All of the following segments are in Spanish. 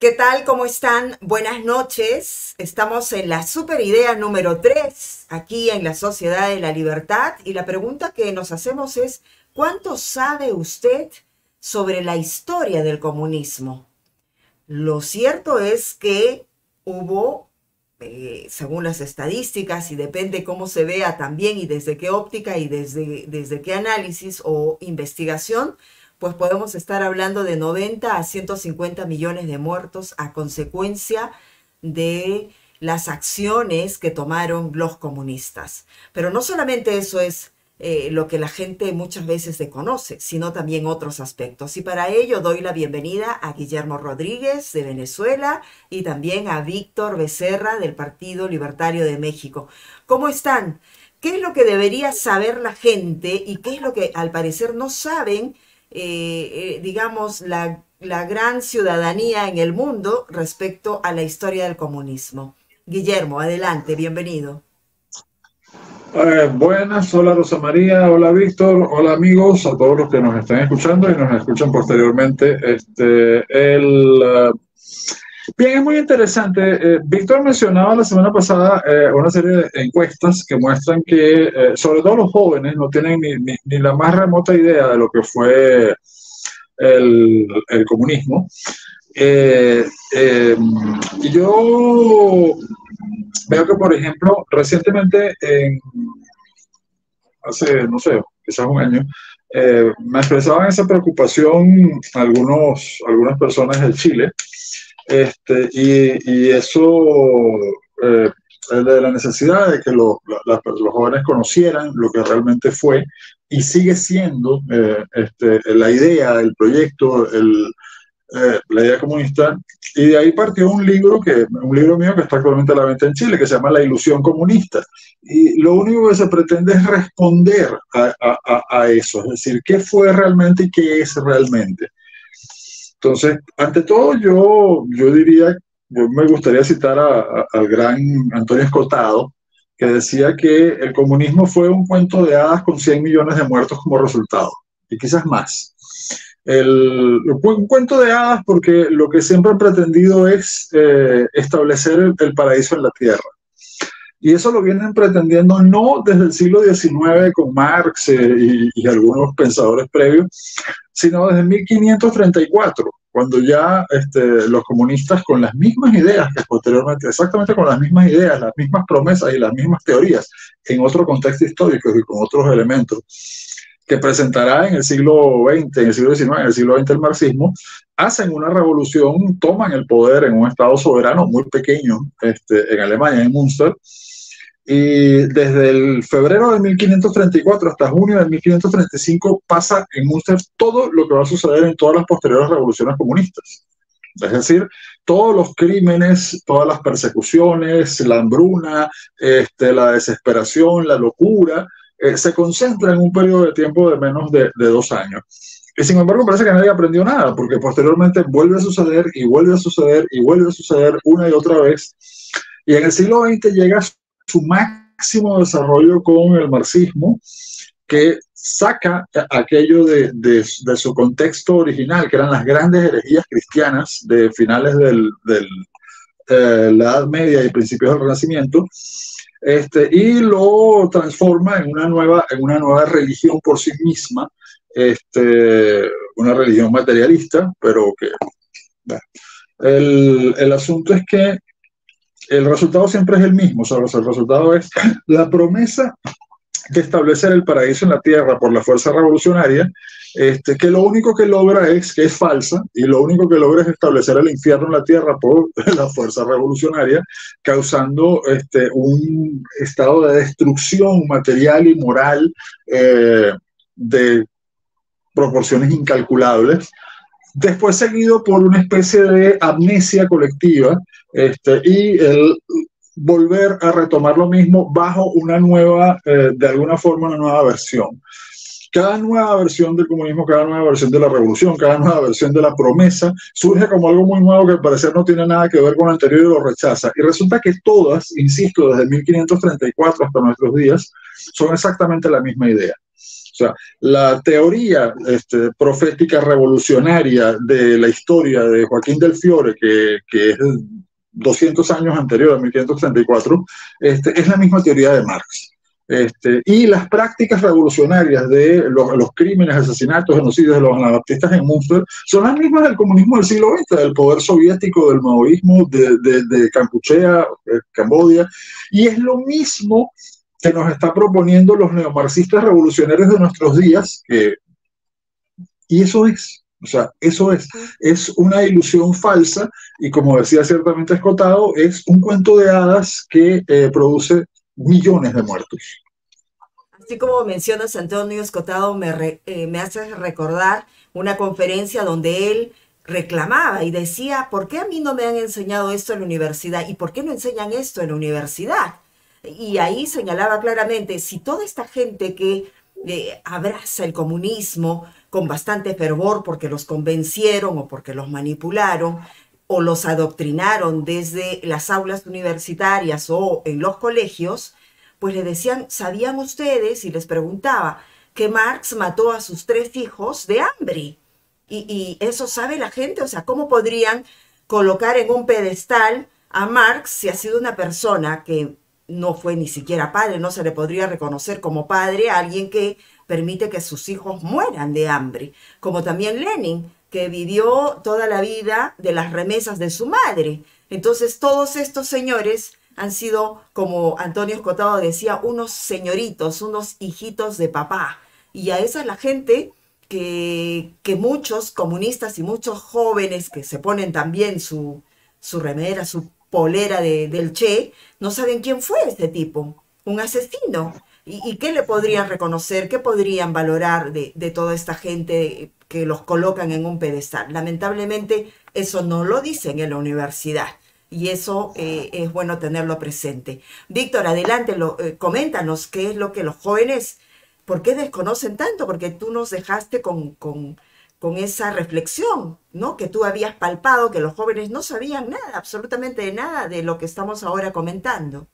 ¿Qué tal? ¿Cómo están? Buenas noches. Estamos en la super idea número 3 aquí en la Sociedad de la Libertad, y la pregunta que nos hacemos es, ¿cuánto sabe usted sobre la historia del comunismo? Lo cierto es que hubo, según las estadísticas, y depende cómo se vea también y desde qué óptica y desde qué análisis o investigación, pues podemos estar hablando de 90 a 150 millones de muertos a consecuencia de las acciones que tomaron los comunistas. Pero no solamente eso es lo que la gente muchas veces desconoce, sino también otros aspectos. Y para ello doy la bienvenida a Guillermo Rodríguez de Venezuela y también a Víctor Becerra del Partido Libertario de México. ¿Cómo están? ¿Qué es lo que debería saber la gente y qué es lo que al parecer no saben, digamos, la gran ciudadanía en el mundo respecto a la historia del comunismo? Guillermo, adelante, bienvenido. Buenas, hola Rosa María, hola Víctor, hola amigos, a todos los que nos están escuchando y nos escuchan posteriormente. Bien, es muy interesante. Víctor mencionaba la semana pasada una serie de encuestas que muestran que, sobre todo los jóvenes, no tienen ni la más remota idea de lo que fue el comunismo. Y yo veo que, por ejemplo, recientemente, hace, no sé, quizás un año, me expresaban esa preocupación algunas personas de Chile, y eso, eh, de la necesidad de que los jóvenes conocieran lo que realmente fue y sigue siendo la idea, el proyecto, la idea comunista. Y de ahí partió un libro mío que está actualmente a la venta en Chile, que se llama La Ilusión Comunista. Y lo único que se pretende es responder a eso, es decir, qué fue realmente y qué es realmente. Entonces, ante todo, yo me gustaría citar al gran Antonio Escotado, que decía que el comunismo fue un cuento de hadas con 100 millones de muertos como resultado, y quizás más. Un cuento de hadas porque lo que siempre han pretendido es establecer el paraíso en la tierra. Y eso lo vienen pretendiendo no desde el siglo XIX con Marx y algunos pensadores previos, sino desde 1534, cuando ya los comunistas, con las mismas ideas que posteriormente, exactamente con las mismas ideas, las mismas promesas y las mismas teorías, en otro contexto histórico y con otros elementos, que presentará en el siglo XX, en el siglo XIX, en el siglo XX el marxismo, hacen una revolución, toman el poder en un estado soberano muy pequeño, en Alemania, en Münster, y desde el febrero de 1534 hasta junio de 1535 pasa en Münster todo lo que va a suceder en todas las posteriores revoluciones comunistas. Es decir, todos los crímenes, todas las persecuciones, la hambruna, la desesperación, la locura, se concentra en un periodo de tiempo de menos de 2 años. Y sin embargo, parece que nadie aprendió nada, porque posteriormente vuelve a suceder y vuelve a suceder y vuelve a suceder una y otra vez. Y en el siglo XX llega su máximo desarrollo con el marxismo, que saca aquello de su contexto original, que eran las grandes herejías cristianas de finales la Edad Media y principios del Renacimiento, y lo transforma en una nueva religión por sí misma, una religión materialista, pero que... El asunto es que el resultado siempre es el mismo, o sea, el resultado es la promesa de establecer el paraíso en la tierra por la fuerza revolucionaria, que lo único que logra que es falsa, y lo único que logra es establecer el infierno en la tierra por la fuerza revolucionaria, causando un estado de destrucción material y moral de proporciones incalculables, después seguido por una especie de amnesia colectiva, y el volver a retomar lo mismo bajo una nueva, de alguna forma, una nueva versión. Cada nueva versión del comunismo, cada nueva versión de la revolución, cada nueva versión de la promesa surge como algo muy nuevo que al parecer no tiene nada que ver con lo anterior y lo rechaza. Y resulta que todas, insisto, desde 1534 hasta nuestros días, son exactamente la misma idea. O sea, la teoría profética revolucionaria de la historia de Joaquín del Fiore, que es 200 años anterior, a 1534, es la misma teoría de Marx. Y las prácticas revolucionarias de los crímenes, asesinatos, genocidios de los anabaptistas en Münster son las mismas del comunismo del siglo XX, del poder soviético, del maoísmo, de Kampuchea, Camboya, y es lo mismo que nos está proponiendo los neomarxistas revolucionarios de nuestros días, y eso es. O sea, eso es una ilusión falsa y como decía ciertamente Escotado, es un cuento de hadas que produce millones de muertos. Así como mencionas, Antonio Escotado, me hace recordar una conferencia donde él reclamaba y decía, ¿por qué a mí no me han enseñado esto en la universidad? ¿Y por qué no enseñan esto en la universidad? Y ahí señalaba claramente, si toda esta gente que abraza el comunismo con bastante fervor porque los convencieron o porque los manipularon o los adoctrinaron desde las aulas universitarias o en los colegios, pues le decían, ¿sabían ustedes? Y les preguntaba, que Marx mató a sus 3 hijos de hambre. Y eso sabe la gente, o sea, ¿cómo podrían colocar en un pedestal a Marx si ha sido una persona que no fue ni siquiera padre, no se le podría reconocer como padre a alguien que permite que sus hijos mueran de hambre? Como también Lenin, que vivió toda la vida de las remesas de su madre. Entonces, todos estos señores han sido, como Antonio Escotado decía, unos señoritos, unos hijitos de papá. Y a esa es la gente que muchos comunistas y muchos jóvenes que se ponen también su remera, su polera del Che, no saben quién fue este tipo, un asesino. ¿Y qué le podrían reconocer, qué podrían valorar de toda esta gente que los colocan en un pedestal? Lamentablemente eso no lo dicen en la universidad. Y eso es bueno tenerlo presente. Víctor, adelante, coméntanos qué es lo que los jóvenes, ¿por qué desconocen tanto? Porque tú nos dejaste con esa reflexión, ¿no? Que tú habías palpado, que los jóvenes no sabían nada, absolutamente nada de lo que estamos ahora comentando.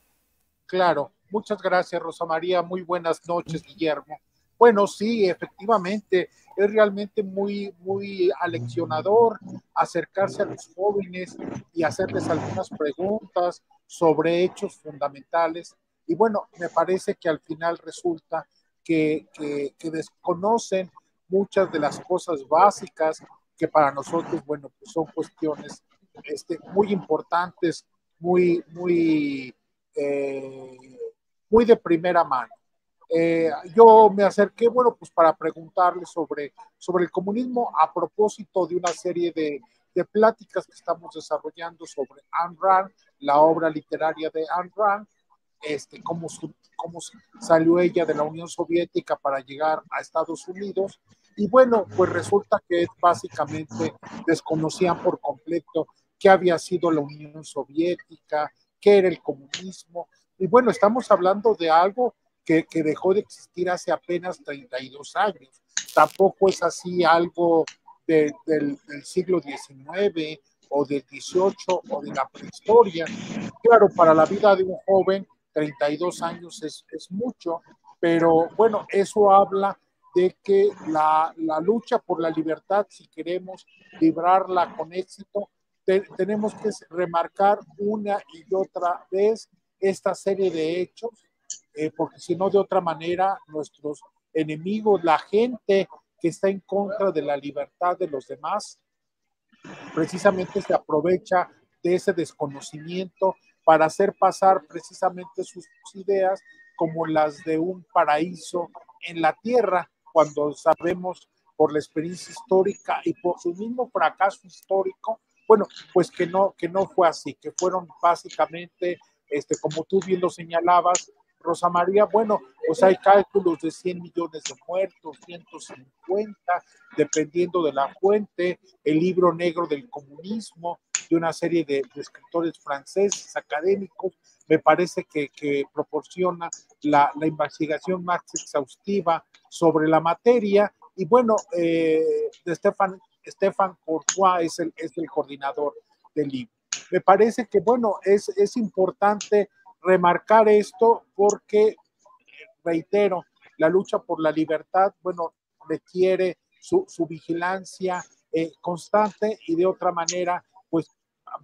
Claro, muchas gracias, Rosa María. Muy buenas noches, Guillermo. Bueno, sí, efectivamente, es realmente muy aleccionador acercarse a los jóvenes y hacerles algunas preguntas sobre hechos fundamentales. Y bueno, me parece que al final resulta que desconocen muchas de las cosas básicas que para nosotros, bueno, pues son cuestiones muy importantes, eh, muy de primera mano. Yo me acerqué, bueno, pues para preguntarle sobre el comunismo a propósito de una serie de pláticas que estamos desarrollando sobre Ayn Rand, la obra literaria de Ayn Rand, cómo salió ella de la Unión Soviética para llegar a Estados Unidos. Y bueno, pues resulta que básicamente desconocían por completo qué había sido la Unión Soviética, qué era el comunismo. Y bueno, estamos hablando de algo que dejó de existir hace apenas 32 años. Tampoco es así algo del siglo XIX o del XVIII o de la prehistoria. Claro, para la vida de un joven, 32 años es mucho, pero bueno, eso habla de que la lucha por la libertad, si queremos librarla con éxito, tenemos que remarcar una y otra vez esta serie de hechos, porque si no, de otra manera, nuestros enemigos, la gente que está en contra de la libertad de los demás, precisamente se aprovecha de ese desconocimiento para hacer pasar precisamente sus ideas como las de un paraíso en la tierra, cuando sabemos por la experiencia histórica y por su mismo fracaso histórico, bueno, pues que no fue así, que fueron básicamente, como tú bien lo señalabas, Rosa María, bueno, pues hay cálculos de 100 millones de muertos, 150, dependiendo de la fuente, el libro negro del comunismo, de una serie de escritores franceses, académicos, me parece que proporciona la investigación más exhaustiva sobre la materia, y bueno, de Stefan Courtois es el coordinador del libro. Me parece que, bueno, es importante remarcar esto porque, reitero, la lucha por la libertad, bueno, requiere su vigilancia constante, y de otra manera, pues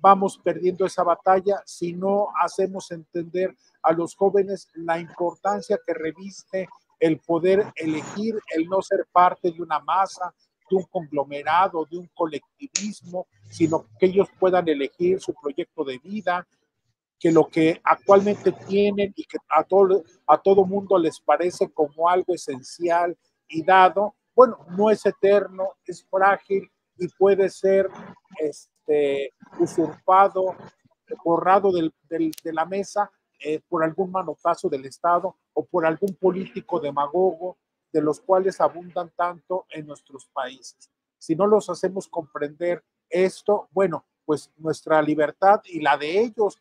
vamos perdiendo esa batalla si no hacemos entender a los jóvenes la importancia que reviste el poder elegir, el no ser parte de una masa, de un conglomerado, de un colectivismo, sino que ellos puedan elegir su proyecto de vida, que lo que actualmente tienen y que a todo mundo les parece como algo esencial y dado, bueno, no es eterno, es frágil y puede ser usurpado, borrado de la mesa por algún manotazo del Estado o por algún político demagogo, de los cuales abundan tanto en nuestros países. Si no los hacemos comprender esto, bueno, pues nuestra libertad y la de ellos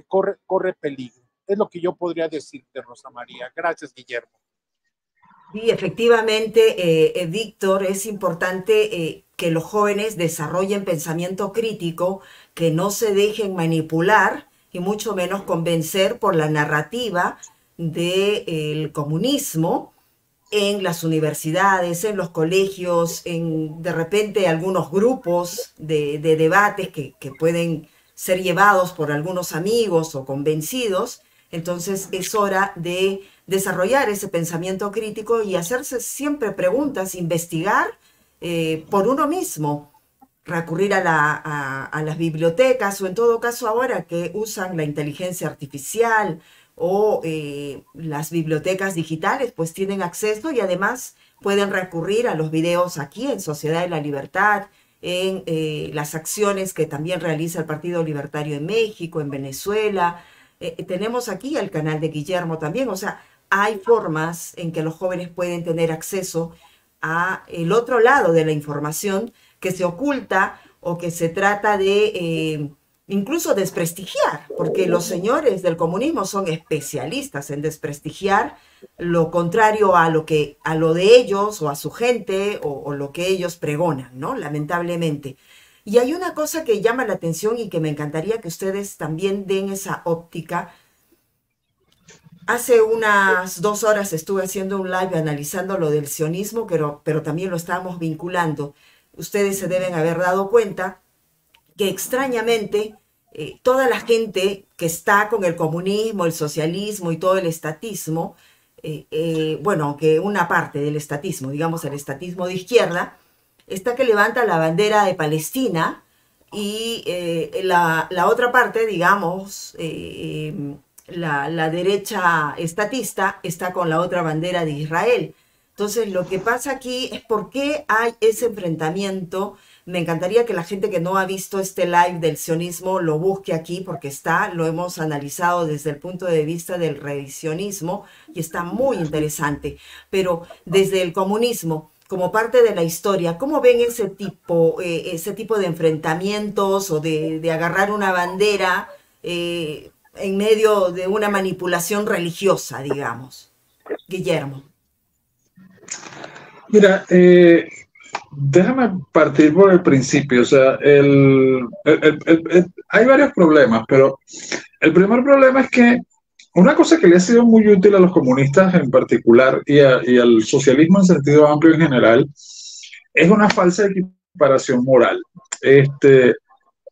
corre peligro. Es lo que yo podría decirte, Rosa María. Gracias, Guillermo. Sí, efectivamente, Víctor, es importante que los jóvenes desarrollen pensamiento crítico, que no se dejen manipular y mucho menos convencer por la narrativa del comunismo en las universidades, en los colegios, en de repente algunos grupos de debates que pueden ser llevados por algunos amigos o convencidos. Entonces es hora de desarrollar ese pensamiento crítico y hacerse siempre preguntas, investigar por uno mismo, recurrir a las bibliotecas, o en todo caso ahora que usan la inteligencia artificial o las bibliotecas digitales, pues tienen acceso y además pueden recurrir a los videos aquí en Sociedad de la Libertad, en las acciones que también realiza el Partido Libertario en México, en Venezuela. Tenemos aquí el canal de Guillermo también, o sea, hay formas en que los jóvenes pueden tener acceso a el otro lado de la información que se oculta o que se trata de incluso desprestigiar, porque los señores del comunismo son especialistas en desprestigiar lo contrario a lo de ellos o a su gente o lo que ellos pregonan, ¿no? Lamentablemente. Y hay una cosa que llama la atención y que me encantaría que ustedes también den esa óptica. Hace unas 2 horas estuve haciendo un live analizando lo del sionismo, pero también lo estábamos vinculando. Ustedes se deben haber dado cuenta que extrañamente toda la gente que está con el comunismo, el socialismo y todo el estatismo, bueno, aunque una parte del estatismo, digamos el estatismo de izquierda, está que levanta la bandera de Palestina y la otra parte, digamos, la derecha estatista está con la otra bandera de Israel. Entonces, lo que pasa aquí es por qué hay ese enfrentamiento. Me encantaría que la gente que no ha visto este live del sionismo lo busque aquí porque lo hemos analizado desde el punto de vista del revisionismo y está muy interesante. Pero desde el comunismo, como parte de la historia, ¿cómo ven ese tipo de enfrentamientos o de agarrar una bandera en medio de una manipulación religiosa, digamos? Guillermo. Mira, déjame partir por el principio. O sea, hay varios problemas, pero el primer problema es que una cosa que le ha sido muy útil a los comunistas en particular y al socialismo en sentido amplio en general es una falsa equiparación moral.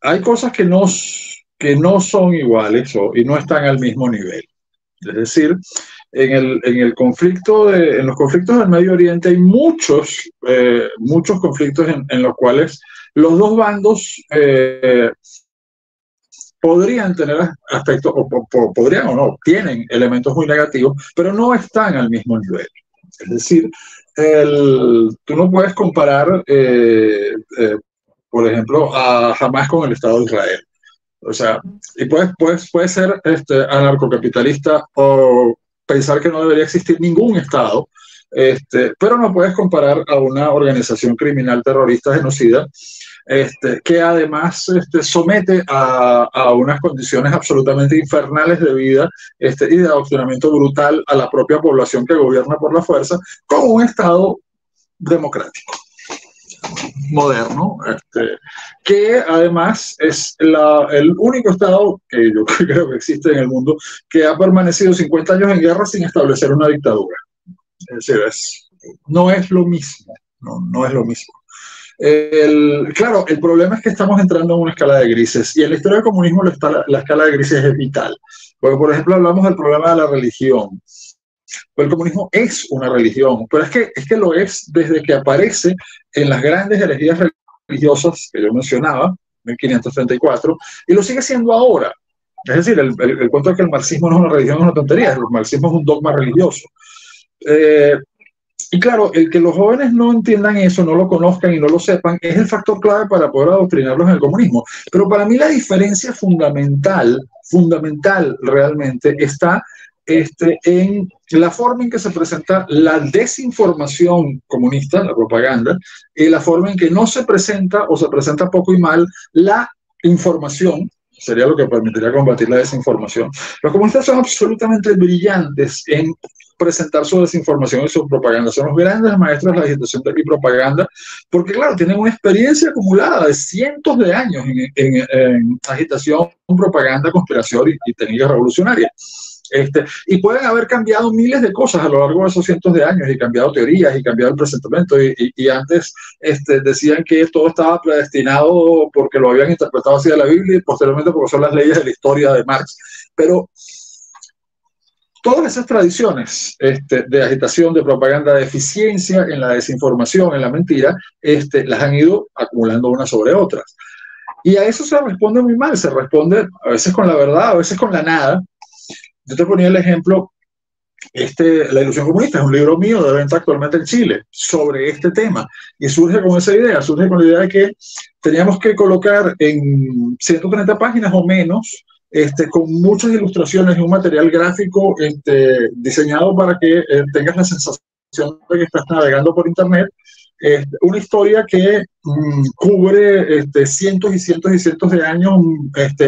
Hay cosas que no son iguales y no están al mismo nivel. Es decir, en los conflictos del Medio Oriente hay muchos conflictos en los cuales los dos bandos podrían tener aspectos, o podrían o no, tienen elementos muy negativos, pero no están al mismo nivel. Es decir, tú no puedes comparar, por ejemplo, a Hamás con el Estado de Israel. O sea, y puede ser anarcocapitalista o pensar que no debería existir ningún Estado, pero no puedes comparar a una organización criminal terrorista genocida que además somete a unas condiciones absolutamente infernales de vida y de adoctrinamiento brutal a la propia población que gobierna por la fuerza, como un Estado democrático moderno, que además es el único Estado que yo creo que existe en el mundo que ha permanecido 50 años en guerra sin establecer una dictadura. Es decir, no es lo mismo, no es lo mismo. Claro, el problema es que estamos entrando en una escala de grises y en la historia del comunismo la escala de grises es vital. Porque, por ejemplo, hablamos del problema de la religión. Pues el comunismo es una religión, pero es que lo es desde que aparece en las grandes herejías religiosas que yo mencionaba, 1534, y lo sigue siendo ahora. Es decir, el cuento de que el marxismo no es una religión es una tontería, el marxismo es un dogma religioso. Y claro, el que los jóvenes no entiendan eso, no lo conozcan y no lo sepan, es el factor clave para poder adoctrinarlos en el comunismo. Pero para mí la diferencia fundamental realmente está en la forma en que se presenta la desinformación comunista, la propaganda, y la forma en que no se presenta o se presenta poco y mal la información, sería lo que permitiría combatir la desinformación. Los comunistas son absolutamente brillantes en presentar su desinformación y su propaganda. Son los grandes maestros de la agitación y propaganda, porque claro, tienen una experiencia acumulada de cientos de años en agitación, propaganda, conspiración y técnicas revolucionarias. Y pueden haber cambiado miles de cosas a lo largo de esos cientos de años y cambiado teorías y cambiado el presentamiento y antes decían que todo estaba predestinado porque lo habían interpretado así de la Biblia y posteriormente porque son las leyes de la historia de Marx. Pero todas esas tradiciones de agitación, de propaganda, de eficiencia en la desinformación, en la mentira, las han ido acumulando unas sobre otras. Y a eso se responde muy mal, se responde a veces con la verdad, a veces con la nada. Yo te ponía el ejemplo, La ilusión comunista es un libro mío de venta actualmente en Chile sobre este tema y surge con esa idea, surge con la idea de que teníamos que colocar en 130 páginas o menos, con muchas ilustraciones y un material gráfico diseñado para que tengas la sensación de que estás navegando por internet, una historia que cubre cientos y cientos y cientos de años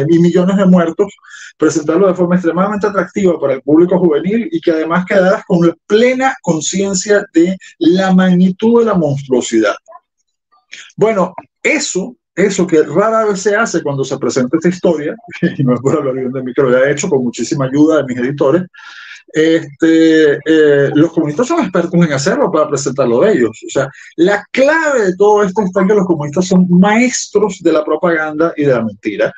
y millones de muertos, presentarlo de forma extremadamente atractiva para el público juvenil y que además quedaras con la plena conciencia de la magnitud de la monstruosidad. Bueno, eso que rara vez se hace cuando se presenta esta historia, y no es por hablar bien de mí, que lo he hecho con muchísima ayuda de mis editores, los comunistas son expertos en hacerlo para presentarlo de ellos. O sea, la clave de todo esto está en que los comunistas son maestros de la propaganda y de la mentira.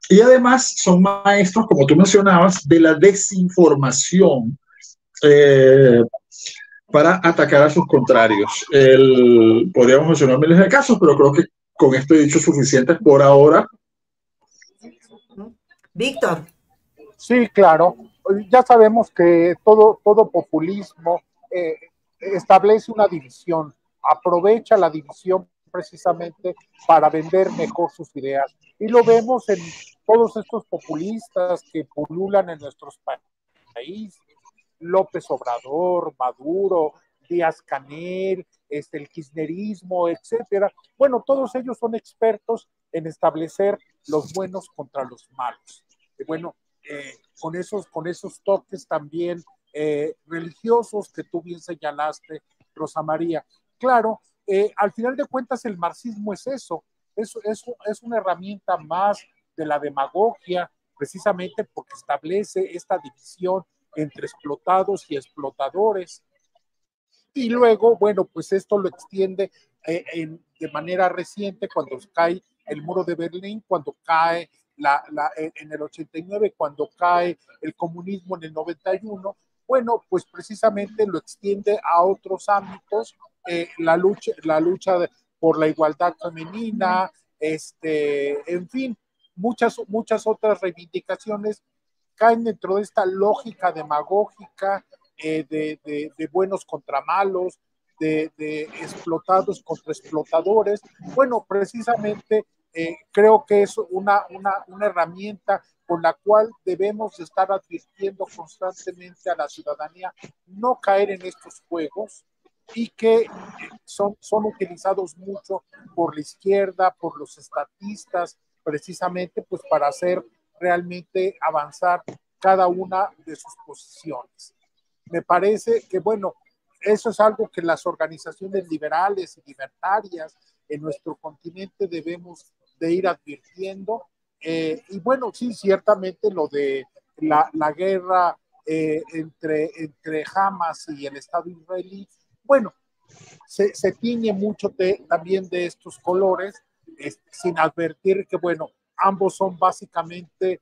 Y además son maestros, como tú mencionabas, de la desinformación para atacar a sus contrarios. Podríamos mencionar miles de casos, pero creo que con esto he dicho suficientes por ahora. Víctor. Sí, claro. Ya sabemos que todo populismo establece una división, aprovecha la división precisamente para vender mejor sus ideas. Y lo vemos en todos estos populistas que pululan en nuestros países, López Obrador, Maduro, Díaz-Canel, el kirchnerismo, etcétera. Bueno, todos ellos son expertos en establecer los buenos contra los malos. Bueno, con esos toques también religiosos que tú bien señalaste, Rosa María. Claro, al final de cuentas el marxismo es eso, es una herramienta más de la demagogia, precisamente porque establece esta división entre explotados y explotadores. Y luego, bueno, pues esto lo extiende de manera reciente cuando cae el muro de Berlín, cuando cae en el 89, cuando cae el comunismo en el 91, bueno, pues precisamente lo extiende a otros ámbitos, la lucha por la igualdad femenina, en fin, muchas otras reivindicaciones caen dentro de esta lógica demagógica de buenos contra malos, de explotados contra explotadores. Bueno, precisamente creo que es una herramienta con la cual debemos estar advirtiendo constantemente a la ciudadanía no caer en estos juegos y que son utilizados mucho por la izquierda, por los estatistas, precisamente pues para hacer realmente avanzar cada una de sus posiciones. Me parece que, bueno, eso es algo que las organizaciones liberales y libertarias en nuestro continente debemos de ir advirtiendo. Y bueno, sí, ciertamente lo de la guerra entre Hamas y el Estado israelí, bueno, se tiñe mucho también de estos colores, sin advertir que, bueno, ambos son básicamente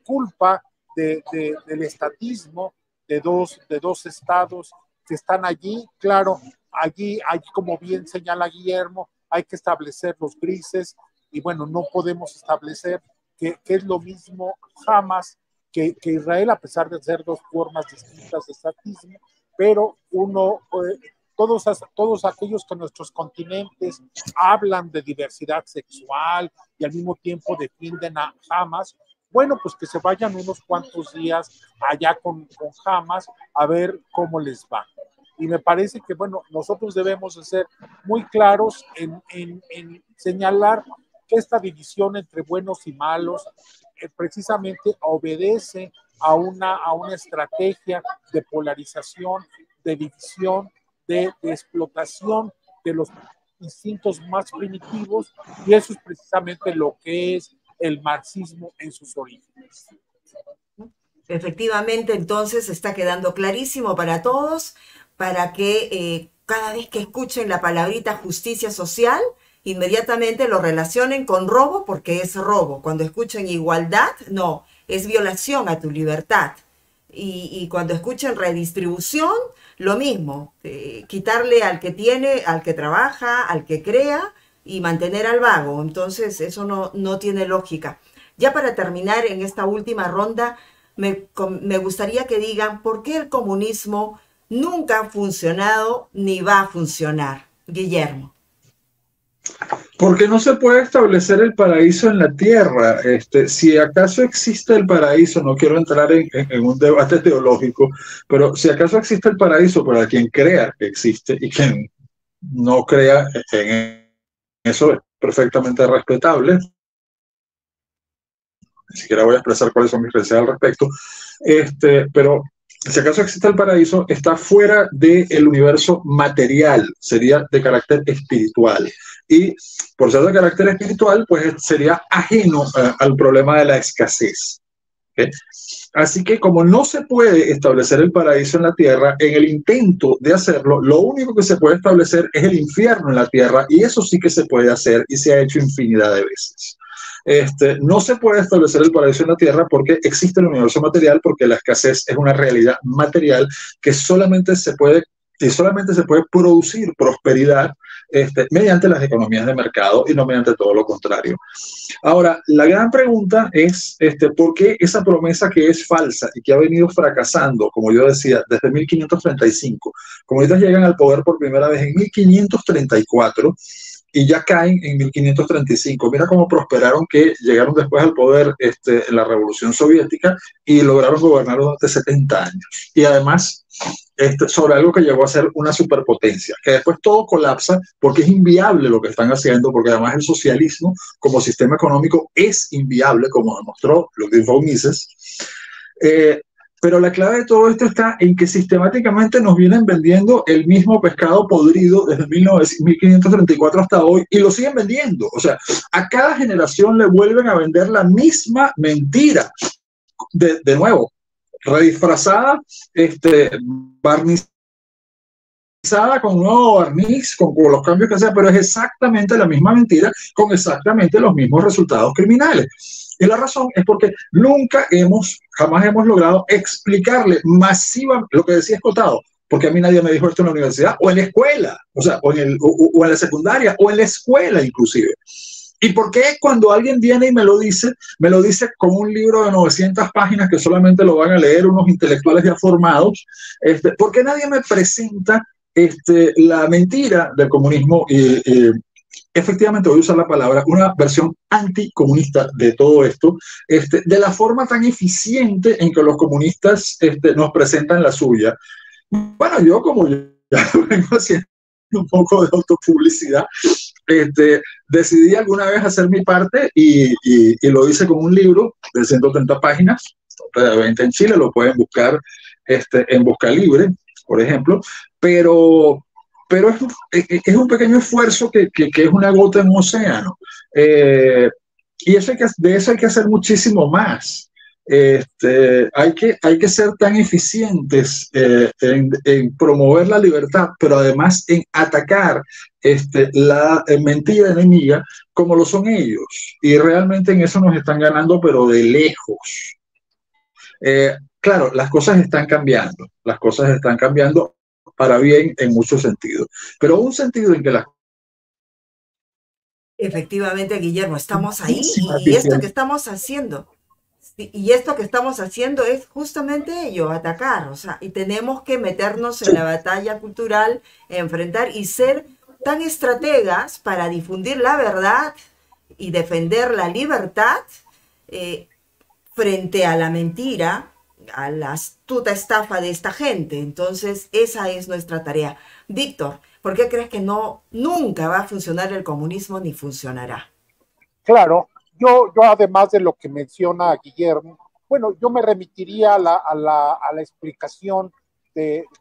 culpa del estatismo de dos estados que están allí. Claro, allí, como bien señala Guillermo, hay que establecer los grises y bueno, no podemos establecer que es lo mismo Hamas que Israel, a pesar de ser dos formas distintas de estatismo, pero todos aquellos que en nuestros continentes hablan de diversidad sexual y al mismo tiempo defienden a Hamas, bueno, pues que se vayan unos cuantos días allá con Hamas a ver cómo les va. Y me parece que, bueno, nosotros debemos de ser muy claros en señalar que esta división entre buenos y malos precisamente obedece a una estrategia de polarización, de división, de explotación de los instintos más primitivos, y eso es precisamente lo que es el marxismo en sus orígenes. Efectivamente, entonces está quedando clarísimo para todos, para que cada vez que escuchen la palabrita justicia social, inmediatamente lo relacionen con robo, porque es robo. Cuando escuchen igualdad, no, es violación a tu libertad. Y cuando escuchen redistribución, lo mismo, quitarle al que tiene, al que trabaja, al que crea, y mantener al vago. Entonces eso no tiene lógica. Ya para terminar en esta última ronda, me gustaría que digan por qué el comunismo nunca ha funcionado ni va a funcionar. Guillermo. Porque no se puede establecer el paraíso en la tierra. Si acaso existe el paraíso, no quiero entrar en un debate teológico, pero si acaso existe el paraíso para quien crea que existe y quien no crea en eso, es perfectamente respetable. Ni siquiera voy a expresar cuáles son mis creencias al respecto. Pero si acaso existe el paraíso, está fuera del universo material, sería de carácter espiritual. Y por ser de carácter espiritual, pues sería ajeno al problema de la escasez. ¿Okay? Así que como no se puede establecer el paraíso en la tierra, en el intento de hacerlo, lo único que se puede establecer es el infierno en la tierra, y eso sí que se puede hacer y se ha hecho infinidad de veces. No se puede establecer el paraíso en la tierra porque existe el universo material, porque la escasez es una realidad material que solamente se puede producir prosperidad mediante las economías de mercado y no mediante todo lo contrario. Ahora, la gran pregunta es ¿por qué esa promesa que es falsa y que ha venido fracasando, como yo decía, desde 1535? Comunistas llegan al poder por primera vez en 1534 y ya caen en 1535. Mira cómo prosperaron, que llegaron después al poder en la Revolución Soviética y lograron gobernar durante 70 años. Y además, sobre algo que llegó a ser una superpotencia, que después todo colapsa porque es inviable lo que están haciendo, porque además el socialismo como sistema económico es inviable, como demostró Ludwig von Mises. Pero la clave de todo esto está en que sistemáticamente nos vienen vendiendo el mismo pescado podrido desde 1534 hasta hoy y lo siguen vendiendo. O sea, a cada generación le vuelven a vender la misma mentira. De nuevo, redisfrazada, barnizada con un nuevo barniz, con los cambios que sea, pero es exactamente la misma mentira con exactamente los mismos resultados criminales. Y la razón es porque jamás hemos logrado explicarle masivamente lo que decía Escotado, porque a mí nadie me dijo esto en la universidad o en la escuela, o en la secundaria o en la escuela inclusive. ¿Y por qué cuando alguien viene y me lo dice con un libro de 900 páginas que solamente lo van a leer unos intelectuales ya formados? ¿Por qué nadie me presenta la mentira del comunismo y efectivamente voy a usar la palabra, una versión anticomunista de todo esto, de la forma tan eficiente en que los comunistas nos presentan la suya? Bueno, yo como ya vengo haciendo un poco de autopublicidad, decidí alguna vez hacer mi parte y lo hice con un libro de 130 páginas, de 20 en Chile, lo pueden buscar en Busca Libre, por ejemplo, pero es un pequeño esfuerzo que es una gota en un océano. Y de eso hay que hacer muchísimo más. Hay que ser tan eficientes en promover la libertad, pero además en atacar la mentira enemiga como lo son ellos. Y realmente en eso nos están ganando, pero de lejos. Claro, las cosas están cambiando para bien en muchos sentidos, pero un sentido en que las Efectivamente, Guillermo, estamos ahí y esto que artificial. estamos haciendo. Sí, y esto que estamos haciendo es justamente ello, atacar, o sea, y tenemos que meternos en la batalla cultural, enfrentar y ser tan estrategas para difundir la verdad y defender la libertad eh, frente a la mentira, a la astuta estafa de esta gente. Entonces, esa es nuestra tarea. Víctor, ¿por qué crees que no, nunca va a funcionar el comunismo ni funcionará? Claro, yo además de lo que menciona Guillermo, bueno, yo me remitiría a la explicación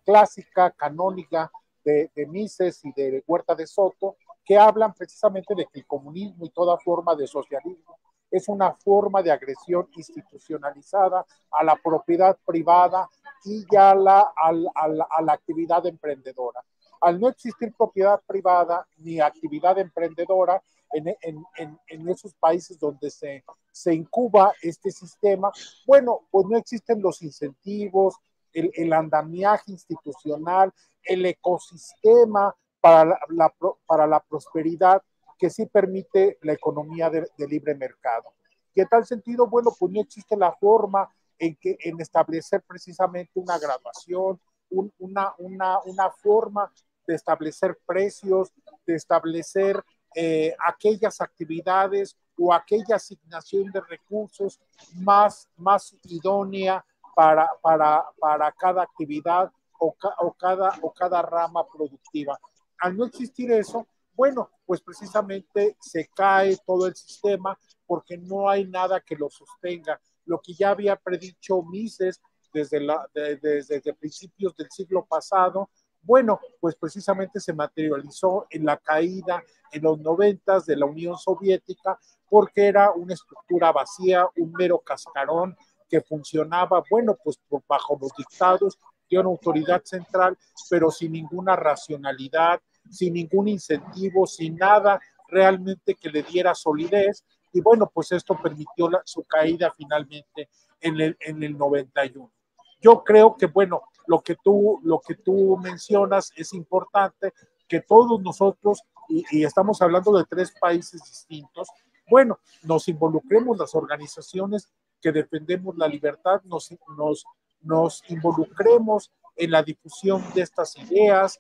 clásica, canónica de Mises y de Huerta de Soto, que hablan precisamente de que el comunismo y toda forma de socialismo es una forma de agresión institucionalizada a la propiedad privada y a la actividad emprendedora. Al no existir propiedad privada ni actividad emprendedora, en esos países donde se incuba este sistema, bueno, pues no existen los incentivos, el andamiaje institucional, el ecosistema para la prosperidad que sí permite la economía de libre mercado. Y en tal sentido, bueno, pues no existe la forma en establecer precisamente una graduación, una forma de establecer precios, de establecer aquellas actividades o aquella asignación de recursos más idónea para cada actividad o cada rama productiva. Al no existir eso, bueno, pues precisamente se cae todo el sistema porque no hay nada que lo sostenga. Lo que ya había predicho Mises desde principios del siglo pasado, bueno, pues precisamente se materializó en la caída en los 90 de la Unión Soviética, porque era una estructura vacía, un mero cascarón que funcionaba, bueno, pues bajo los dictados de una autoridad central, pero sin ninguna racionalidad, sin ningún incentivo, sin nada realmente que le diera solidez. Y bueno, pues esto permitió su caída finalmente en el 91. Yo creo que, bueno, lo que tú mencionas es importante, que todos nosotros, y estamos hablando de 3 países distintos, bueno, nos involucremos las organizaciones que defendemos la libertad, nos involucremos en la difusión de estas ideas,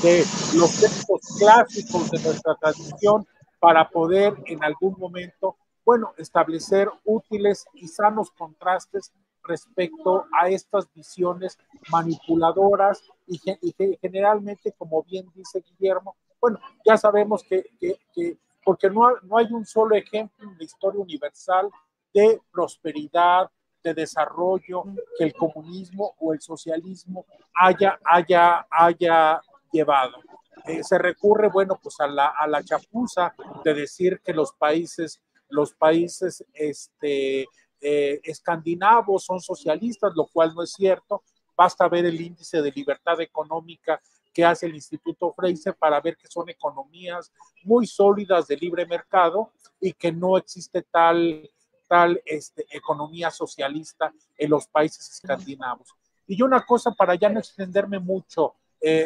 de los textos clásicos de nuestra tradición, para poder en algún momento, bueno, establecer útiles y sanos contrastes respecto a estas visiones manipuladoras y generalmente, como bien dice Guillermo, bueno, ya sabemos que porque no hay un solo ejemplo en la historia universal de prosperidad, de desarrollo que el comunismo o el socialismo haya llevado. Se recurre, bueno, pues a la chapuza de decir que los países escandinavos son socialistas, lo cual no es cierto. Basta ver el índice de libertad económica que hace el Instituto Fraser para ver que son economías muy sólidas de libre mercado y que no existe tal economía socialista en los países escandinavos. Y una cosa para ya no extenderme mucho,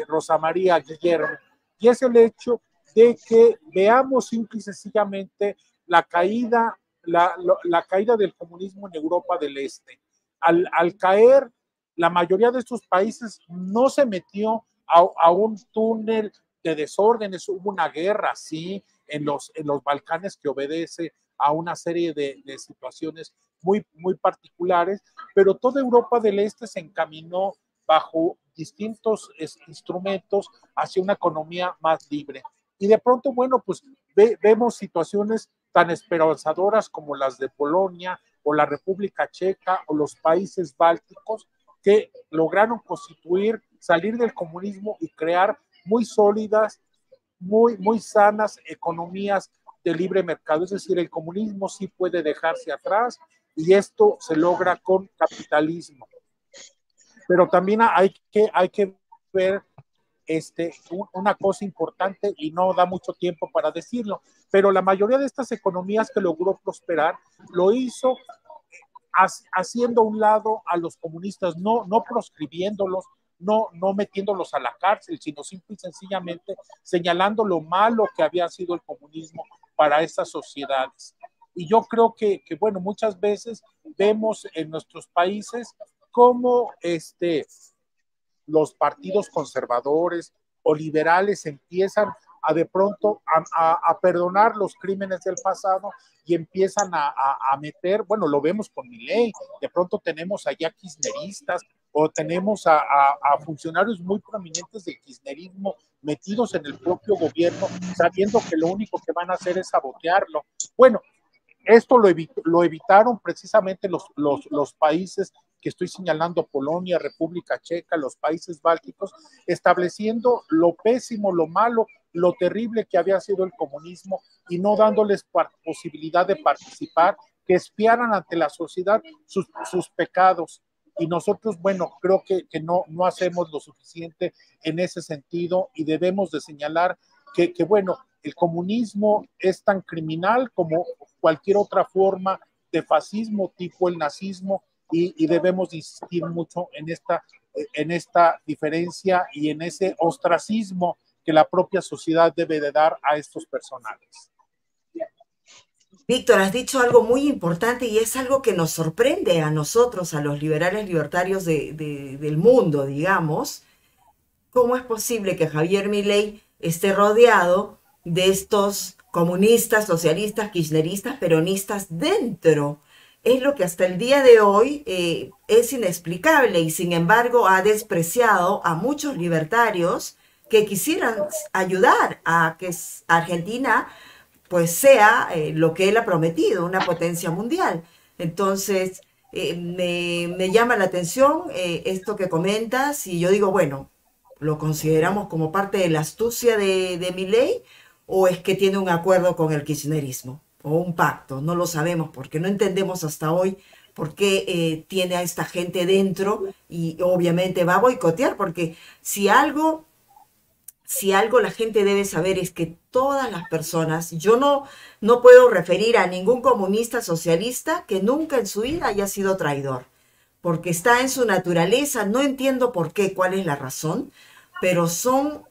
Rosa María, Guillermo, y es el hecho de que veamos simple y sencillamente la caída, la caída del comunismo en Europa del Este. Al caer, la mayoría de estos países no se metió a un túnel de desórdenes, hubo una guerra, sí, en los Balcanes que obedece a una serie de situaciones muy particulares, pero toda Europa del Este se encaminó bajo distintos instrumentos hacia una economía más libre. Y de pronto, bueno, pues vemos situaciones tan esperanzadoras como las de Polonia o la República Checa o los países bálticos que lograron constituir, salir del comunismo y crear muy sólidas, muy sanas economías de libre mercado. Es decir, el comunismo sí puede dejarse atrás y esto se logra con capitalismo. Pero también hay que ver una cosa importante, y no da mucho tiempo para decirlo, pero la mayoría de estas economías que logró prosperar lo hizo haciendo a un lado a los comunistas, no proscribiéndolos, no metiéndolos a la cárcel, sino simple y sencillamente señalando lo malo que había sido el comunismo para estas sociedades. Y yo creo bueno, muchas veces vemos en nuestros países cómo los partidos conservadores o liberales empiezan a de pronto a perdonar los crímenes del pasado y empiezan a meter, bueno, lo vemos con Milei, de pronto tenemos allá kirchneristas o tenemos a funcionarios muy prominentes del kirchnerismo metidos en el propio gobierno, sabiendo que lo único que van a hacer es sabotearlo. Bueno, esto lo evitaron precisamente los países que estoy señalando, Polonia, República Checa, los países bálticos, estableciendo lo pésimo, lo malo, lo terrible que había sido el comunismo y no dándoles posibilidad de participar, que espiaran ante la sociedad sus pecados. Y nosotros, bueno, creo que no hacemos lo suficiente en ese sentido y debemos de señalar bueno, el comunismo es tan criminal como cualquier otra forma de fascismo tipo el nazismo y debemos insistir mucho en esta diferencia y en ese ostracismo que la propia sociedad debe de dar a estos personajes. Víctor, has dicho algo muy importante y es algo que nos sorprende a nosotros, a los liberales libertarios del mundo, digamos. ¿Cómo es posible que Javier Milei esté rodeado de estos comunistas, socialistas, kirchneristas, peronistas dentro? Es lo que hasta el día de hoy es inexplicable y sin embargo ha despreciado a muchos libertarios que quisieran ayudar a que Argentina pues sea lo que él ha prometido, una potencia mundial. Entonces, me llama la atención esto que comentas y yo digo, bueno, ¿lo consideramos como parte de la astucia de Milei o es que tiene un acuerdo con el kirchnerismo o un pacto? No lo sabemos porque no entendemos hasta hoy por qué tiene a esta gente dentro y obviamente va a boicotear porque si algo la gente debe saber es que todas las personas, yo no puedo referir a ningún comunista socialista que nunca en su vida haya sido traidor, porque está en su naturaleza, no entiendo por qué, cuál es la razón, pero son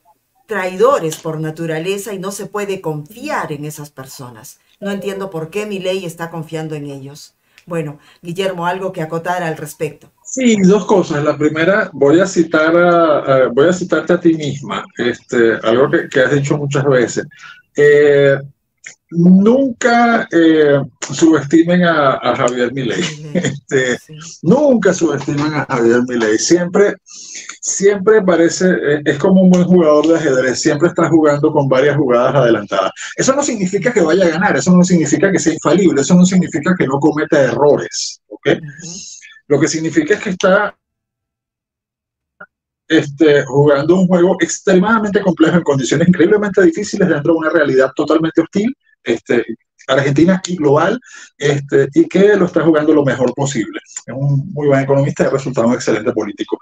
traidores por naturaleza y no se puede confiar en esas personas. No entiendo por qué Milei está confiando en ellos. Bueno, Guillermo, algo que acotar al respecto. Sí, dos cosas. La primera, voy a citarte a ti misma, algo que has dicho muchas veces. Nunca subestimen a Javier Milei. Sí. Nunca subestimen a Javier Milei. Siempre parece, es como un buen jugador de ajedrez, siempre está jugando con varias jugadas adelantadas. Eso no significa que vaya a ganar, eso no significa que sea infalible, eso no significa que no cometa errores, ¿ok? Lo que significa es que está jugando un juego extremadamente complejo en condiciones increíblemente difíciles dentro de una realidad totalmente hostil, Argentina y global, y que lo está jugando lo mejor posible. Es un muy buen economista y ha resultado un excelente político.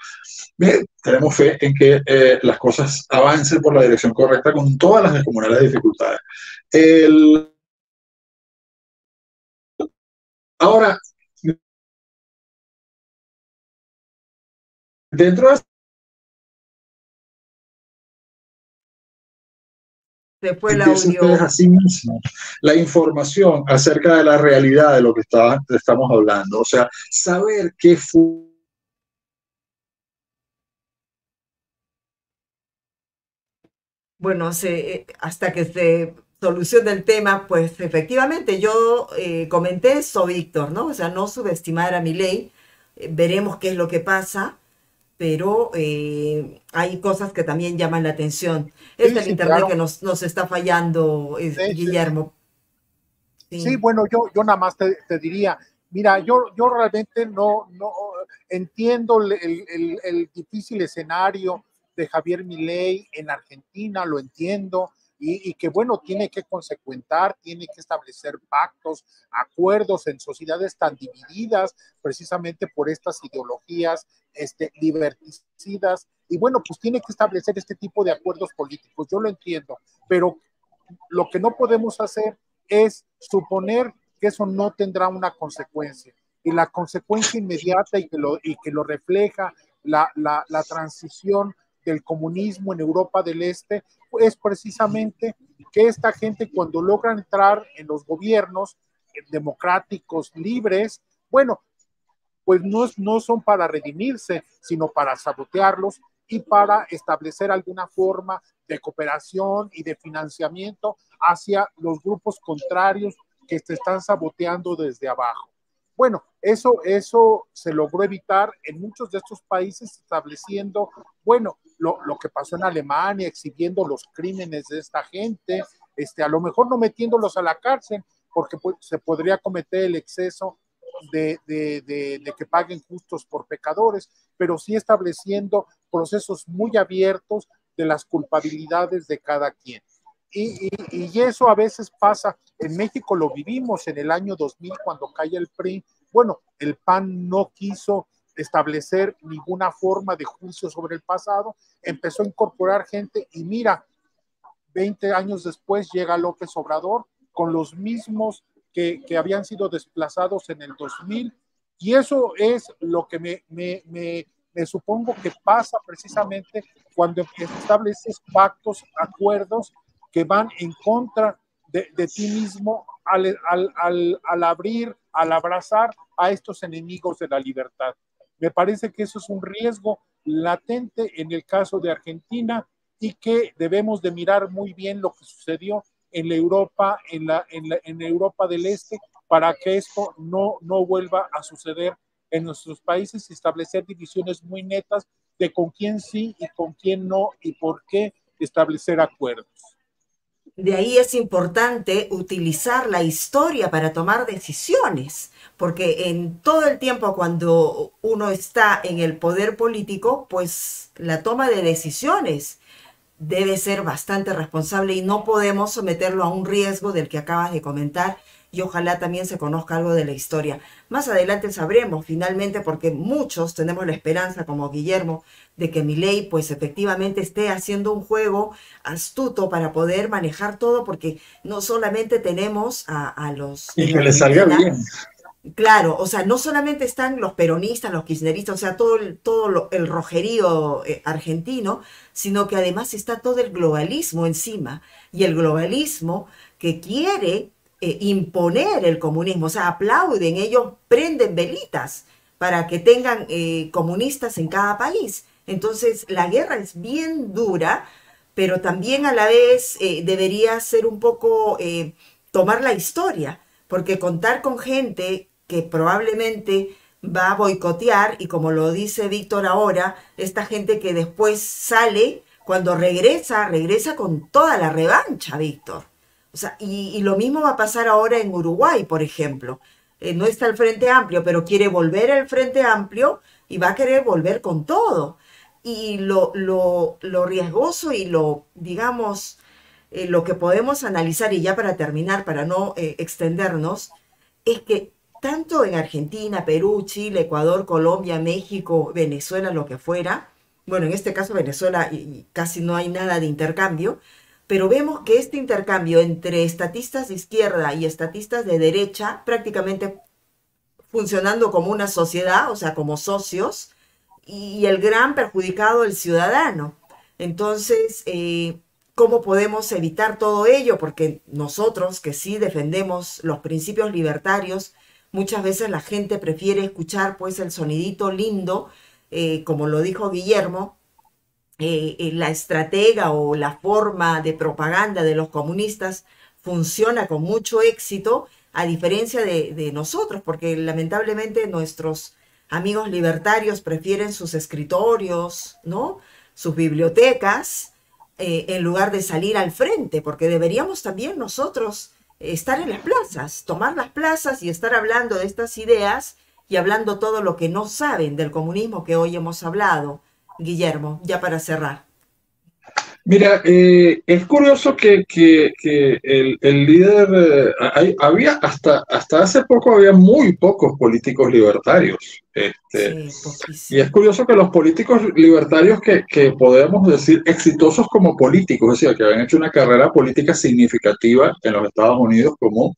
Bien, tenemos fe en que las cosas avancen por la dirección correcta con todas las descomunales dificultades. Ahora, dentro de Se fue el audio. Ustedes a sí mismos la información acerca de la realidad de lo que estamos hablando. O sea, saber qué fue. Bueno, hasta que se solucione el tema, pues efectivamente yo comenté eso, Víctor, ¿no? O sea, no subestimar a Milei, veremos qué es lo que pasa, pero hay cosas que también llaman la atención. Es el internet claro, que nos está fallando, Guillermo. Sí, bueno, yo nada más te diría, mira, yo realmente no entiendo el difícil escenario de Javier Milei en Argentina, lo entiendo, y que, bueno, tiene que consecuentar, tiene que establecer pactos, acuerdos en sociedades tan divididas precisamente por estas ideologías liberticidas, y bueno, pues tiene que establecer este tipo de acuerdos políticos, yo lo entiendo, pero lo que no podemos hacer es suponer que eso no tendrá una consecuencia. Y la consecuencia inmediata y que lo refleja la transición del comunismo en Europa del Este es precisamente que esta gente cuando logra entrar en los gobiernos democráticos, libres, bueno, pues no son para redimirse, sino para sabotearlos y para establecer alguna forma de cooperación y de financiamiento hacia los grupos contrarios que se están saboteando desde abajo. Bueno, eso se logró evitar en muchos de estos países estableciendo, bueno, lo que pasó en Alemania, exhibiendo los crímenes de esta gente, a lo mejor no metiéndolos a la cárcel, porque pues, se podría cometer el exceso de que paguen justos por pecadores, pero sí estableciendo procesos muy abiertos de las culpabilidades de cada quien. Y eso a veces pasa, en México lo vivimos en el año 2000 cuando cae el PRI, bueno, el PAN no quiso establecer ninguna forma de juicio sobre el pasado, empezó a incorporar gente y mira, 20 años después llega López Obrador con los mismos que habían sido desplazados en el 2000 y eso es lo que me supongo que pasa precisamente cuando estableces pactos, acuerdos que van en contra de ti mismo al abrir, al abrazar a estos enemigos de la libertad. Me parece que eso es un riesgo latente en el caso de Argentina y que debemos de mirar muy bien lo que sucedió en la Europa, en Europa del Este, para que esto no vuelva a suceder en nuestros países y establecer divisiones muy netas de con quién sí y con quién no y por qué establecer acuerdos. De ahí es importante utilizar la historia para tomar decisiones, porque en todo el tiempo cuando uno está en el poder político, pues la toma de decisiones debe ser bastante responsable y no podemos someterlo a un riesgo del que acabas de comentar y ojalá también se conozca algo de la historia. Más adelante sabremos finalmente porque muchos tenemos la esperanza como Guillermo de que Milei pues efectivamente esté haciendo un juego astuto para poder manejar todo porque no solamente tenemos a los... Y que le salga bien. Claro, o sea, no solamente están los peronistas, los kirchneristas, o sea, el rojerío argentino, sino que además está todo el globalismo encima. Y el globalismo que quiere imponer el comunismo, o sea, aplauden, ellos prenden velitas para que tengan comunistas en cada país. Entonces, la guerra es bien dura, pero también a la vez debería ser un poco tomar la historia, porque contar con gente que probablemente va a boicotear, y como lo dice Víctor ahora, esta gente que después sale, cuando regresa con toda la revancha, Víctor. O sea, y lo mismo va a pasar ahora en Uruguay, por ejemplo. No está el Frente Amplio, pero quiere volver al Frente Amplio y va a querer volver con todo. Y lo riesgoso y digamos, lo que podemos analizar, y ya para terminar, para no extendernos, es que tanto en Argentina, Perú, Chile, Ecuador, Colombia, México, Venezuela, lo que fuera, bueno, en este caso Venezuela y casi no hay nada de intercambio, pero vemos que este intercambio entre estatistas de izquierda y estatistas de derecha, prácticamente funcionando como una sociedad, o sea, como socios, y el gran perjudicado el ciudadano. Entonces, ¿cómo podemos evitar todo ello? Porque nosotros que sí defendemos los principios libertarios, muchas veces la gente prefiere escuchar pues el sonidito lindo, como lo dijo Guillermo, la estratega o la forma de propaganda de los comunistas funciona con mucho éxito, a diferencia de nosotros, porque lamentablemente nuestros amigos libertarios prefieren sus escritorios, ¿no? Sus bibliotecas, en lugar de salir al frente, porque deberíamos también nosotros estar en las plazas, tomar las plazas y estar hablando de estas ideas y hablando todo lo que no saben del comunismo que hoy hemos hablado. Guillermo, ya para cerrar. Mira, es curioso que el líder, había hasta hace poco había muy pocos políticos libertarios. Sí, Y es poquísimo. curioso que los políticos libertarios que podemos decir exitosos como políticos, es decir, que habían hecho una carrera política significativa en los Estados Unidos, como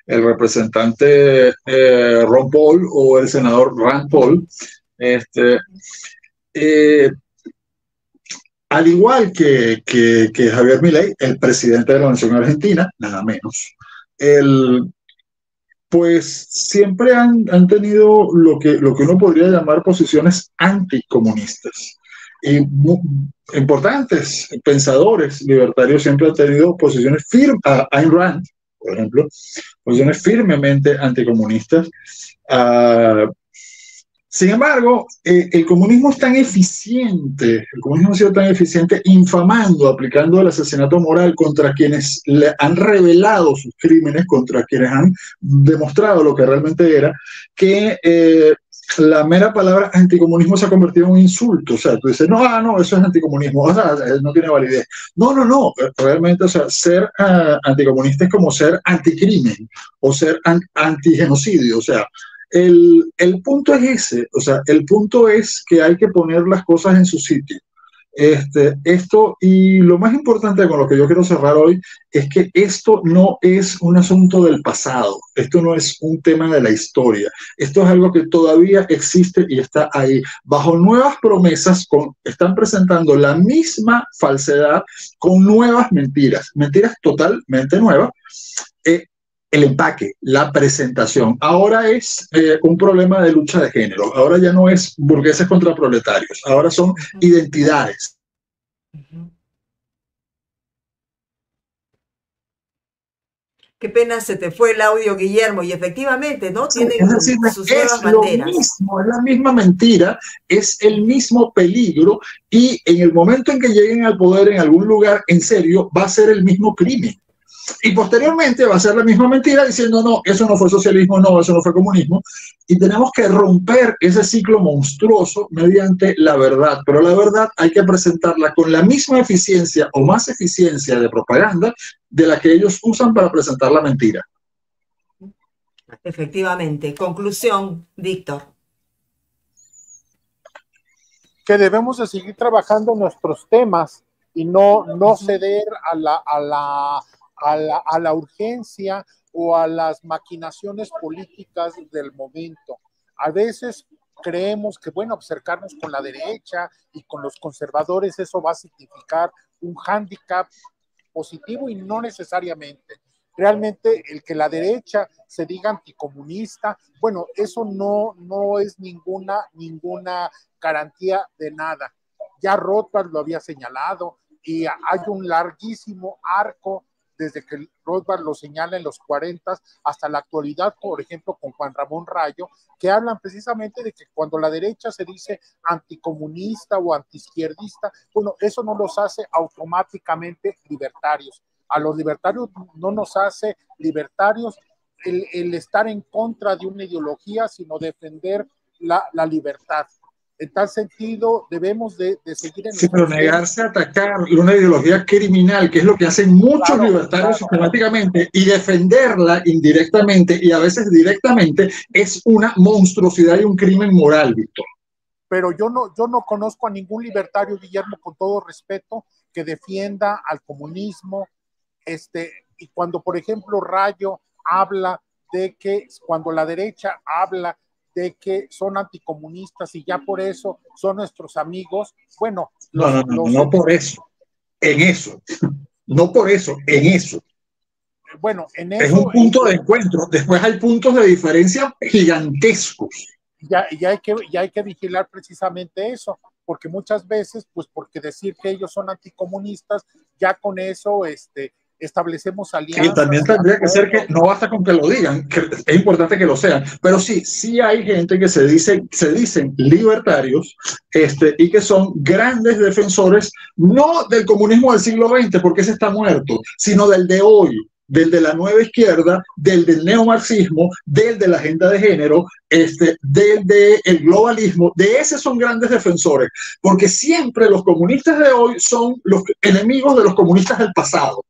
el representante Ron Paul o el senador Rand Paul, este, eh, al igual que Javier Milei, el presidente de la Nación Argentina, nada menos, el, pues siempre han tenido lo que uno podría llamar posiciones anticomunistas. Y importantes pensadores libertarios siempre han tenido posiciones firmes, Ayn Rand, por ejemplo, posiciones firmemente anticomunistas. Uh, Sin embargo, el comunismo es tan eficiente, el comunismo ha sido tan eficiente infamando, aplicando el asesinato moral contra quienes le han revelado sus crímenes, contra quienes han demostrado lo que realmente era, que la mera palabra anticomunismo se ha convertido en un insulto. O sea, tú dices, no, no, eso es anticomunismo, o sea, no tiene validez. No, no, no, realmente, o sea, ser anticomunista es como ser anticrimen o ser antigenocidio, o sea, el punto es ese, o sea, el punto es que hay que poner las cosas en su sitio. Esto, y lo más importante con lo que yo quiero cerrar hoy, es que esto no es un asunto del pasado, esto no es un tema de la historia, esto es algo que todavía existe y está ahí. Bajo nuevas promesas, están presentando la misma falsedad con nuevas mentiras, mentiras totalmente nuevas. El empaque, la presentación. Ahora es un problema de lucha de género. Ahora ya no es burgueses contra proletarios. Ahora son identidades. Qué pena se te fue el audio, Guillermo, y efectivamente, ¿no? Sí, es decir, Tienen sus es nuevas lo banderas. mismo, es la misma mentira, es el mismo peligro y en el momento en que lleguen al poder en algún lugar, en serio, va a ser el mismo crimen. Y posteriormente va a ser la misma mentira diciendo, no, eso no fue socialismo, no, eso no fue comunismo. Y tenemos que romper ese ciclo monstruoso mediante la verdad. Pero la verdad hay que presentarla con la misma eficiencia o más eficiencia de propaganda de la que ellos usan para presentar la mentira. Efectivamente. Conclusión, Víctor. Que debemos de seguir trabajando nuestros temas y no ceder a la urgencia o a las maquinaciones políticas del momento. A veces creemos que, bueno, acercarnos con la derecha y con los conservadores, eso va a significar un hándicap positivo y no necesariamente. Realmente el que la derecha se diga anticomunista, bueno, eso no es ninguna garantía de nada. Ya Rothbard lo había señalado y hay un larguísimo arco desde que Rothbard lo señala en los 40 hasta la actualidad, por ejemplo, con Juan Ramón Rayo, que hablan precisamente de que cuando la derecha se dice anticomunista o antiizquierdista, bueno, eso no los hace automáticamente libertarios. A los libertarios no nos hace libertarios el estar en contra de una ideología, sino defender la libertad. En tal sentido, debemos de seguir en sí, pero negarse a atacar una ideología criminal, que es lo que hacen muchos libertarios sistemáticamente, y defenderla indirectamente y a veces directamente, es una monstruosidad y un crimen moral, Víctor. Pero yo no conozco a ningún libertario, Guillermo, con todo respeto, que defienda al comunismo. Y cuando, por ejemplo, Rayo habla de que cuando la derecha habla de que son anticomunistas y ya por eso son nuestros amigos, bueno, no por eso, en eso, no por eso, en eso. Bueno, en eso es un punto de encuentro. Después hay puntos de diferencia gigantescos. Ya hay que vigilar precisamente eso, porque muchas veces, pues porque decir que ellos son anticomunistas, ya con eso establecemos alianzas. Y también tendría que ser que no basta con que lo digan, que es importante que lo sean, pero sí hay gente que se dicen libertarios y que son grandes defensores, no del comunismo del siglo XX, porque ese está muerto, sino del de hoy. del de la nueva izquierda, del neomarxismo, del de la agenda de género, del globalismo. De ese son grandes defensores, porque siempre los comunistas de hoy son los enemigos de los comunistas del pasado.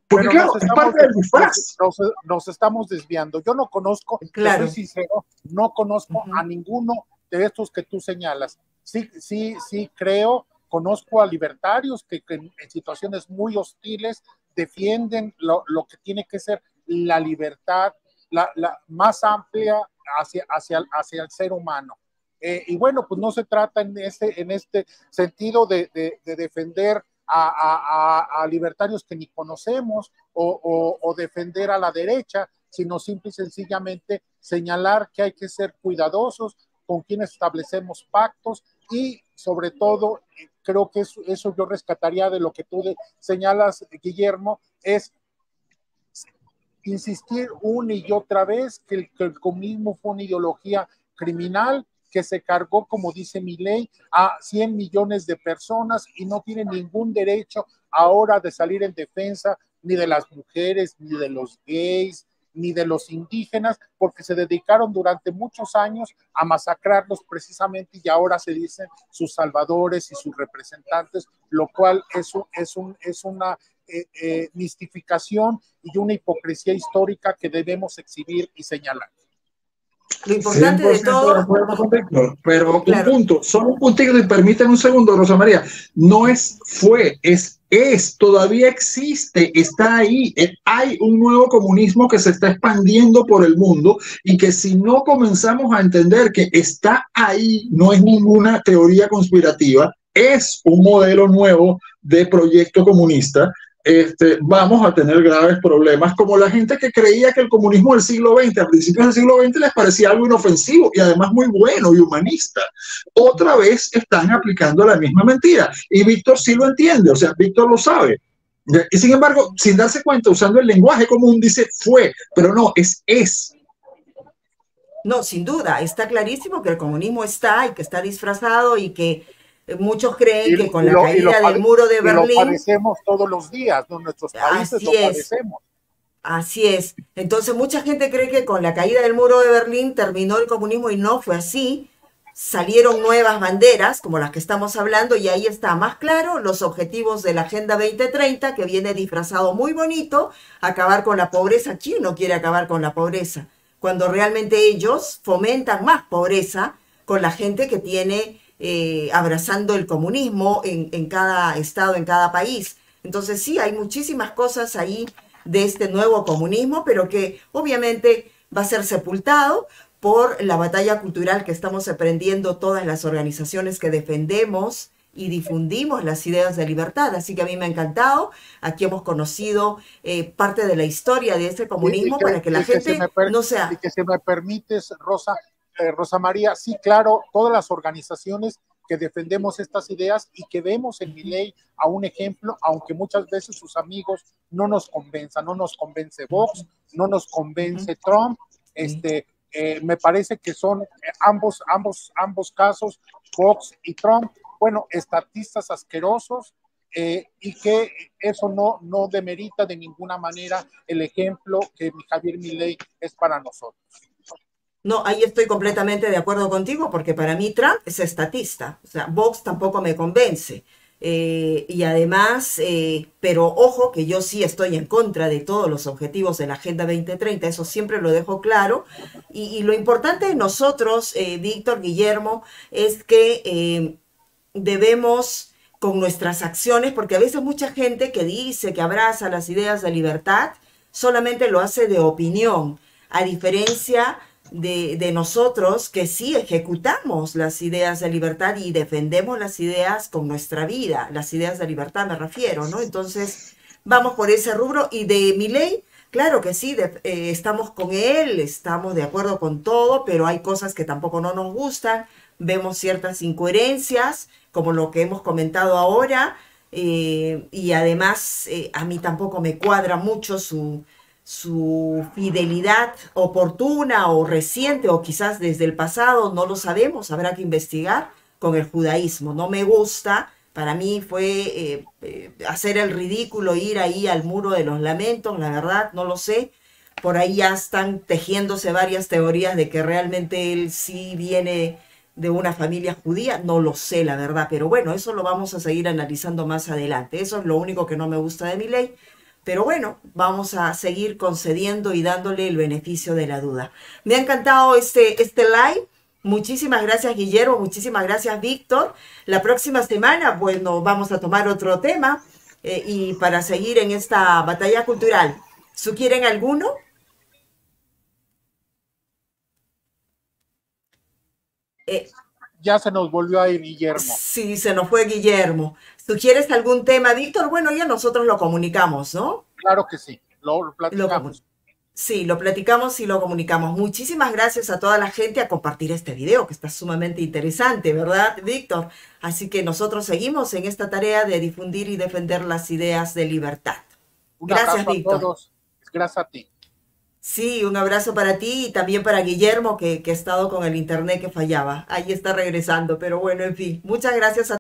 Porque claro, es parte del disfraz. Nos estamos desviando. Yo no conozco, claro, soy sincero, no conozco a ninguno de estos que tú señalas. Sí creo, conozco a libertarios que en situaciones muy hostiles defienden lo que tiene que ser la libertad, la más amplia hacia el ser humano. Y bueno, pues no se trata en este sentido de defender a libertarios que ni conocemos o defender a la derecha, sino simple y sencillamente señalar que hay que ser cuidadosos con quienes establecemos pactos y sobre todo, creo que eso yo rescataría de lo que tú señalas, Guillermo, es insistir una y otra vez que el comunismo fue una ideología criminal que se cargó, como dice Milei, a 100 millones de personas y no tiene ningún derecho ahora de salir en defensa ni de las mujeres, ni de los gays, ni de los indígenas, porque se dedicaron durante muchos años a masacrarlos precisamente y ahora se dicen sus salvadores y sus representantes, lo cual es una mistificación y una hipocresía histórica que debemos exhibir y señalar. Lo importante de todo... De acuerdo con Víctor, pero claro, un punto, solo un puntito y permíteme un segundo, Rosa María, no todavía existe, está ahí, hay un nuevo comunismo que se está expandiendo por el mundo y que si no comenzamos a entender que está ahí, no es ninguna teoría conspirativa, es un modelo nuevo de proyecto comunista. Vamos a tener graves problemas, como la gente que creía que el comunismo del siglo XX, a principios del siglo XX, les parecía algo inofensivo y además muy bueno y humanista. Otra vez están aplicando la misma mentira. Y Víctor sí lo entiende, o sea, Víctor lo sabe. Y sin embargo, sin darse cuenta, usando el lenguaje común, dice fue, pero no, es. No, sin duda, está clarísimo que el comunismo está y que está disfrazado y que muchos creen que con la caída del muro de Berlín... lo padecemos todos los días, ¿no? Nuestros países lo padecemos. Así es. Entonces mucha gente cree que con la caída del muro de Berlín terminó el comunismo y no fue así. Salieron nuevas banderas, como las que estamos hablando, y ahí está más claro los objetivos de la Agenda 2030, que viene disfrazado muy bonito, acabar con la pobreza. ¿Quién no quiere acabar con la pobreza? Cuando realmente ellos fomentan más pobreza con la gente que tiene... abrazando el comunismo en cada estado, en cada país. Entonces sí, hay muchísimas cosas ahí de este nuevo comunismo, pero que obviamente va a ser sepultado por la batalla cultural que estamos emprendiendo todas las organizaciones que defendemos y difundimos las ideas de libertad. Así que a mí me ha encantado. Aquí hemos conocido parte de la historia de este comunismo para que la gente no sea... Y que si me permites, Rosa María, sí, claro, todas las organizaciones que defendemos estas ideas y que vemos en Milei a un ejemplo, aunque muchas veces sus amigos no nos convenzan, no nos convence Vox, no nos convence Trump, me parece que son ambos casos, Vox y Trump, bueno, estatistas asquerosos, y que eso no demerita de ninguna manera el ejemplo que Javier Milei es para nosotros. No, ahí estoy completamente de acuerdo contigo, porque para mí Trump es estatista, o sea, Vox tampoco me convence. Y además, pero ojo que yo sí estoy en contra de todos los objetivos de la Agenda 2030, eso siempre lo dejo claro. Y lo importante de nosotros, Víctor, Guillermo, es que debemos con nuestras acciones, porque a veces mucha gente que dice que abraza las ideas de libertad, solamente lo hace de opinión, a diferencia de nosotros que sí ejecutamos las ideas de libertad y defendemos las ideas con nuestra vida, las ideas de libertad me refiero, ¿no? Entonces, vamos por ese rubro. Y de Milei, claro que sí, estamos con él, estamos de acuerdo con todo, pero hay cosas que tampoco no nos gustan, vemos ciertas incoherencias, como lo que hemos comentado ahora, y además a mí tampoco me cuadra mucho su fidelidad oportuna o reciente o quizás desde el pasado, no lo sabemos, habrá que investigar con el judaísmo. No me gusta Para mí fue hacer el ridículo, ir ahí al muro de los lamentos, la verdad, no lo sé. Por ahí ya están tejiéndose varias teorías de que realmente él sí viene de una familia judía, no lo sé, la verdad, pero bueno, eso lo vamos a seguir analizando más adelante. Eso es lo único que no me gusta de mi ley, pero bueno, vamos a seguir concediendo y dándole el beneficio de la duda. Me ha encantado este live. Muchísimas gracias, Guillermo. Muchísimas gracias, Víctor. La próxima semana, bueno, vamos a tomar otro tema y para seguir en esta batalla cultural. ¿Sugieren alguno? Eh, Ya se nos volvió a ir Guillermo. sí, se nos fue Guillermo. ¿Sugieres algún tema, Víctor? Bueno, ya nosotros lo comunicamos, ¿no? Claro que sí, lo Lo comun- platicamos. Sí, lo platicamos y lo comunicamos. Muchísimas gracias a toda la gente a compartir este video, que está sumamente interesante, ¿verdad, Víctor? Así que nosotros seguimos en esta tarea de difundir y defender las ideas de libertad. Un Gracias, abrazo a Víctor. todos. Gracias a ti. Sí, un abrazo para ti y también para Guillermo, que ha estado con el internet que fallaba. Ahí está regresando, pero bueno, en fin, muchas gracias a